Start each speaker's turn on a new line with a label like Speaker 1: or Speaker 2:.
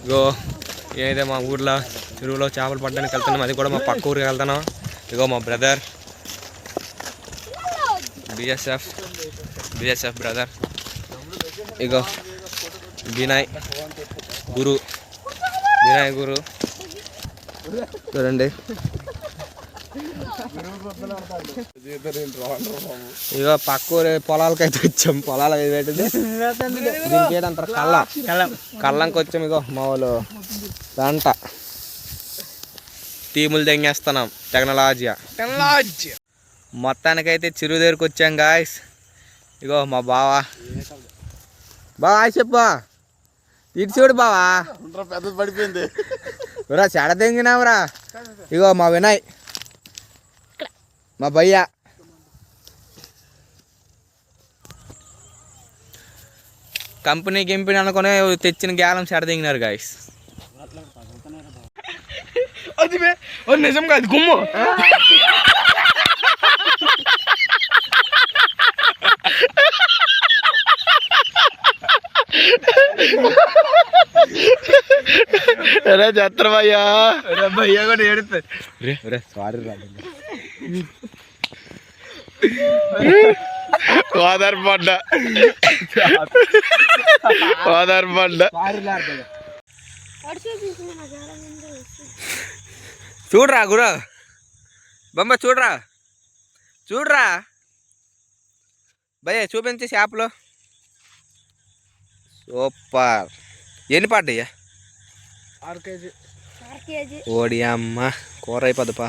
Speaker 1: ఇగో ఏదైతే మా ఊర్లో చెరువులో చేపలు పట్టడానికి వెళ్తున్నాం, అది కూడా మా పక్క ఊరికి వెళ్తున్నాం. ఇగో మా బ్రదర్ బిఎస్ఎఫ్ బ్రదర్. ఇగో వినాయ్ గురు చూడండి. ఇగో పక్క ఊరి పొలాలకైతే వచ్చాం. పొలాలు పెట్టింది దీనికి అంటారు కళ్ళంకి వచ్చాం. ఇగో మా వాళ్ళు గంట టీములు తెంగేస్తున్నాం. టెక్నాలజీ మొత్తానికైతే చెరువు దగ్గరికి వచ్చాం గాయస్. ఇగో మా బావా చెప్పా ఇటు చూడు బావా,
Speaker 2: పెద్ద పడిపోయింది
Speaker 1: చెడ తెంగినావురా. ఇగో మా వినయ్, మా భయ్య, కంపెనీ అనుకుని తెచ్చిన గ్యాలం చెడ తెంగినారు గాయస్.
Speaker 2: అది నిజం కాదు గుమ్ము.
Speaker 1: చెత్తరమయ్యా భయ్యా కూడా ఏడుతుంది. సారీ ఆధారపడ్డా చూడరా గురు బొమ్మ చూడరా భయ్య చూపించి షాప్లో. సూపర్. ఎన్ని పడ్డాయ్యా?
Speaker 2: 6 కేజీ.
Speaker 1: ఓడి అమ్మ కూర అయిపోద్దిపా.